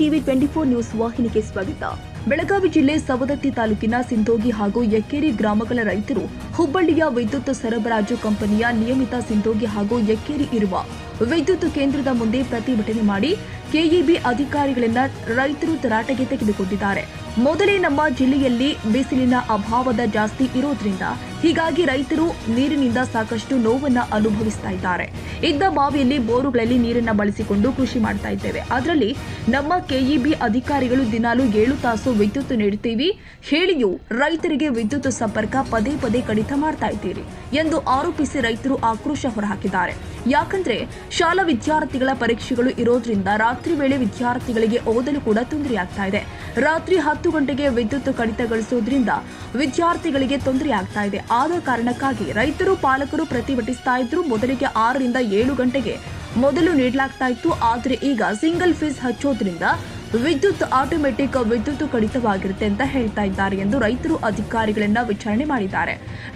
TV 24 news ವಾಹಿನಿಗೆ ಸ್ವಾಗತ. ಬೆಳಗಾವಿ ಜಿಲ್ಲೆ ಸವದತ್ತಿ ತಾಲೂಕಿನ ಸಿಂಧೋಗಿ ಹಾಗೂ ಯಕ್ಕೇರಿ ಗ್ರಾಮಗಳ ರೈತರು ಹುಬ್ಬಳ್ಳಿಯ ವಿದ್ಯುತ್ ಸರಬರಾಜು ಕಂಪನಿಯ ನಿಯಮಿತ ಸಿಂಧೋಗಿ ಹಾಗೂ ಯಕ್ಕೇರಿ ಇರುವ ವಿದ್ಯುತ್ ಕೇಂದ್ರದ ಮುಂದೆ ಪ್ರತಿಭಟನೆ ಮಾಡಿ ಕೆಇಬಿ ಅಧಿಕಾರಿಗಳಿಂದ ರೈತರು ತರಾಟೆಗೆ ತೆಗೆದುಕೊಂಡಿದ್ದಾರೆ. ಮೊದಲೇ ನಮ್ಮ ಜಿಲ್ಲೆಯಲ್ಲಿ ಬಿಸಿಲಿನ ಅಭಾವದ ಜಾಸ್ತಿ ಇರೋದ್ರಿಂದ ಹೀಗಾಗಿ ರೈತರು ನೀರಿನಿಂದ ಸಾಕಷ್ಟು ನೋವನ್ನ ಅನುಭವಿಸ್ತಾ ಇದ್ದಾರೆ. ಇದ್ದ ಬಾವಿಯಲ್ಲಿ ಬೋರುಗಳಲ್ಲಿ ನೀರನ್ನ ಬಳಸಿಕೊಂಡು ಕೃಷಿ ಮಾಡ್ತಾ ಇದ್ದೇವೆ. ಅದರಲ್ಲಿ ನಮ್ಮ ಕೆಇಬಿ ಅಧಿಕಾರಿಗಳು ದಿನಾಲು 7 ತಾಸು ವಿದ್ಯುತ್ ನೀಡುತ್ತೀವಿ ಹೇಳಿಯೂ ರೈತರಿಗೆ ವಿದ್ಯುತ್ ಸಂಪರ್ಕ ಪದೇ ಪದೇ ಕಡಿತ ಮಾಡ್ತಾ ಇದ್ದೀರಿ ಎಂದು ಆರೋಪಿಸಿ ರೈತರು ಆಕ್ರೋಶ ಹೊರಹಾಕಿದ್ದಾರೆ. ಯಾಕಂದ್ರೆ ಶಾಲಾ ವಿದ್ಯಾರ್ಥಿಗಳ ಪರೀಕ್ಷೆಗಳು ಇರೋದ್ರಿಂದ ರಾತ್ರಿ ವೇಳೆ ವಿದ್ಯಾರ್ಥಿಗಳಿಗೆ ಓದಲು ಕೂಡ ತೊಂದರೆಯಾಗ್ತಾ ಇದೆ. ರಾತ್ರಿ 10 ಗಂಟೆಗೆ ವಿದ್ಯುತ್ ಕಡಿತಗೊಳಿಸುವುದರಿಂದ ವಿದ್ಯಾರ್ಥಿಗಳಿಗೆ ತೊಂದರೆ ಆಗ್ತಾ ಇದೆ. ಆದ ಕಾರಣಕ್ಕಾಗಿ ರೈತರು ಪಾಲಕರು ಪ್ರತಿಭಟಿಸ್ತಾ ಇದ್ರು. ಮೊದಲಿಗೆ 6 ರಿಂದ 7 ಗಂಟೆಗೆ ಮೊದಲು ನೀಡಲಾಗ್ತಾ ಇತ್ತು. ಆದರೆ ಈಗ ಸಿಂಗಲ್ ಫೇಸ್ ಹಚ್ಚೋದ್ರಿಂದ ವಿದ್ಯುತ್ ಆಟೋಮೆಟಿಕ್ ವಿದ್ಯುತ್ ಕಡಿತವಾಗಿರುತ್ತೆ ಅಂತ ಹೇಳ್ತಾ ಇದ್ದಾರೆ ಎಂದು ರೈತರು ಅಧಿಕಾರಿಗಳನ್ನ ವಿಚಾರಣೆ ಮಾಡಿದ್ದಾರೆ.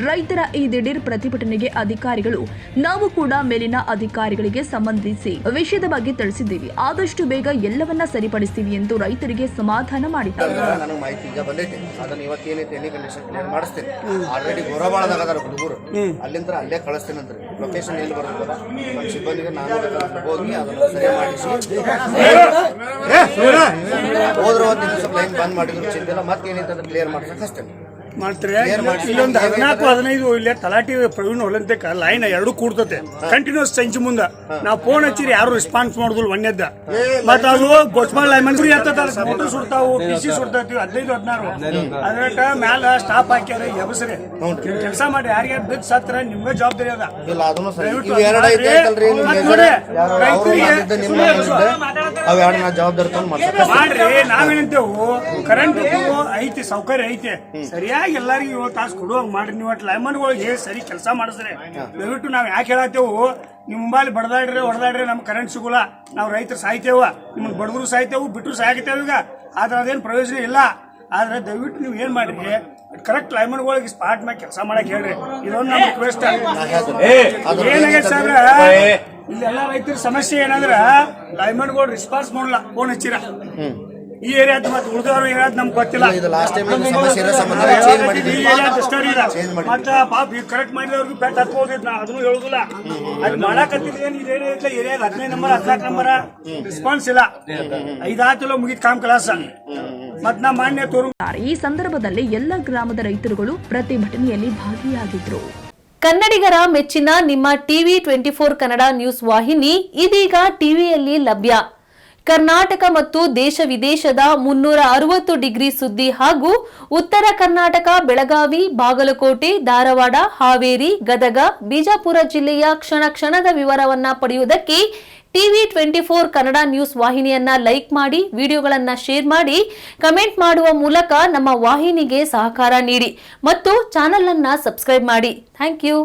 ರೈತರ ಈ ದಿಢೀರ್ ಪ್ರತಿಭಟನೆಗೆ ಅಧಿಕಾರಿಗಳು ನಾವು ಕೂಡ ಮೇಲಿನ ಅಧಿಕಾರಿಗಳಿಗೆ ಸಂಬಂಧಿಸಿ ವಿಷಯದ ಬಗ್ಗೆ ತಿಳಿಸಿದ್ದೀವಿ, ಆದಷ್ಟು ಬೇಗ ಎಲ್ಲವನ್ನ ಸರಿಪಡಿಸ್ತೀವಿ ಎಂದು ರೈತರಿಗೆ ಸಮಾಧಾನ ಮಾಡಿದ್ದಾರೆ. ಹೋದ್ರು ಲೈನ್ ಬಂದ್ ಮಾಡಿದ್ರು ಚಿಂತೆಲ್ಲ ಮತ್ತೇನೈತೆ ಕ್ಲಿಯರ್ ಮಾಡ್ಸಕ್ ಅಷ್ಟೇ ಮಾಡ್ತಾರೆ. ಇಲ್ಲೊಂದು 14-15 ಇಲ್ಲೇ ತಲಾಟಿ ಪ್ರವೀಣ್ ಹೊಲಂತಕ ಲೈನ್ 2 ಕೂಡ್ತತೆ ಕಂಟಿನ್ಯೂಸ್ ಸಂಚು ಮುಂದ ನಾವು ಫೋನ್ ಹಚ್ಚಿರಿ ಯಾರು ರೆಸ್ಪಾನ್ಸ್ ಮಾಡುದಿಲ್ಲ. ಒಂದೇದ್ದ ಮತ್ತ ಅದು ಗೊಚ್ಮಾಲ್ ಲೈನ್ ಮೋಟರ್ ಸುಡ್ತಾವು, ಟಿಸಿ ಸುಡ್ತಾವ್ 15-16 ಅದ್ರ ಮ್ಯಾಲ ಸ್ಟಾಪ್ ಹಾಕ್ಯಾರ ಎಬಸ್ರಿ ಕೆಲಸ ಮಾಡಿ ಯಾರಿಗೆ ಬಿದ್ದು ಸತ್ರ ನಿಮ್ಗೆ ಜವಾಬ್ದಾರಿ ಅದ. ಮಾಡ್ರಿ ನಾವೇನಂತೇವು ಕರೆಂಟ್ ಐತಿ ಸೌಕರ್ಯ ಐತಿ ಸರಿಯಾಗಿ ಎಲ್ಲರಿಗೂ 7 ತಾಸು ಕೊಡುವಂಗ ಮಾಡ್ರಿ. ನೀವು ಲೈಮನ್ಗಳಿಗೆ ಸರಿ ಕೆಲಸ ಮಾಡಿಸ್ರಿ. ದಯವಿಟ್ಟು ನಾವ್ ಯಾಕೆ ಹೇಳತ್ತೇವು ನಿಮ್ ಮುಂಬಾಲಿ ಹೊಡೆದಾಡ್ರಿ ನಮ್ಗೆ ಕರೆಂಟ್ ಸಿಗೋಲ್ಲ, ನಾವು ರೈತರು ಸಾಯ್ತೇವ, ನಿಮ್ಗೆ ಬಡವರು ಸಾಯ್ತೇವು, ಬಿಟ್ಟರು ಸಾಯ್ತೇವ. ಈಗ ಆದ್ರೆ ಅದೇನು ಪ್ರಯೋಜನ ಇಲ್ಲ. ಆದ್ರೆ ದಯವಿಟ್ಟು ನೀವು ಏನ್ ಮಾಡ್ರಿ ಕರೆಕ್ಟ್ ಲೈಮನ್ಗಳಿಗೆ ಸ್ಪಾಟ್ ಮ್ಯಾಗ ಕೆಲಸ ಮಾಡಕ್ ಹೇಳ್ರಿ. ಇದೊಂದು ನಮ್ ರಿಕ್ವೆಸ್ಟ್. ಏನಾಗೈತೆ ಸರ್ ಇಲ್ಲೆಲ್ಲ ರೈತರ ಸಮಸ್ಯೆ ಏನಂದ್ರ ಲೈಮನ್ಗಳು ರೆಸ್ಪಾನ್ಸ್ ಮಾಡಲ್ಲ. ಫೋನ್ ಹಚ್ಚಿರ ಈ ಏರಿಯಾದ ಮತ್ತೆ ಉಳಿದವ್ರ ಏರಿಯಾದ ನಮ್ಗೆ ಗೊತ್ತಿಲ್ಲ. ಮತ್ತ ಪಾಪ ಕರೆಕ್ಟ್ ಮಾಡಿದವ್ರಿಗೆ ಪೆಟ್ ಹತ್ಕೋದಿದ್ ನಾ ಅದನ್ನು ಹೇಳುದಿಲ್ಲ. ಅಲ್ಲಿ ಮಾಡಾಕತ್ತಿದ್ದೇನು ಇದೇನಿಲ್ಲ ಏರಿಯಾದ 15 ನಂಬರ್ 14 ನಂಬರ್ ರೆಸ್ಪಾನ್ಸ್ ಇಲ್ಲ. 5 ಆತಲ್ಲ ಮುಗಿದ ಕಾಮ್ ಕಲಾಸ ಮತ್ ನಾ ಮಾನ್ಯ ತೋರು. ಈ ಸಂದರ್ಭದಲ್ಲಿ ಎಲ್ಲ ಗ್ರಾಮದ ರೈತರುಗಳು ಪ್ರತಿಭಟನೆಯಲ್ಲಿ ಭಾಗಿಯಾಗಿದ್ರು. ಕನ್ನಡಿಗರ ಮೆಚ್ಚಿನ ನಿಮ್ಮ ಟಿವಿ 24 ಕನ್ನಡ ನ್ಯೂಸ್ ವಾಹಿನಿ ಇದೀಗ ಟಿವಿಯಲ್ಲಿ ಲಭ್ಯ. ಕರ್ನಾಟಕ ಮತ್ತು ದೇಶ ವಿದೇಶದ 360 ಡಿಗ್ರಿ ಸುದ್ದಿ ಹಾಗೂ ಉತ್ತರ ಕರ್ನಾಟಕ, ಬೆಳಗಾವಿ, ಬಾಗಲಕೋಟೆ, ಧಾರವಾಡ, ಹಾವೇರಿ, ಗದಗ, ಬಿಜಾಪುರ ಜಿಲ್ಲೆಯ ಕ್ಷಣ ಕ್ಷಣದ ವಿವರವನ್ನ ಪಡೆಯುವುದಕ್ಕೆ ಟಿವಿ 24 ಕನ್ನಡ ನ್ಯೂಸ್ ವಾಹಿನಿಯನ್ನ ಲೈಕ್ ಮಾಡಿ, ವಿಡಿಯೋಗಳನ್ನ ಶೇರ್ ಮಾಡಿ, ಕಮೆಂಟ್ ಮಾಡುವ ಮೂಲಕ ನಮ್ಮ ವಾಹಿನಿಗೆ ಸಹಕಾರ ನೀಡಿ ಮತ್ತು ಚಾನೆಲ್ ಅನ್ನ ಸಬ್ಸ್ಕ್ರೈಬ್ ಮಾಡಿ. Thank you.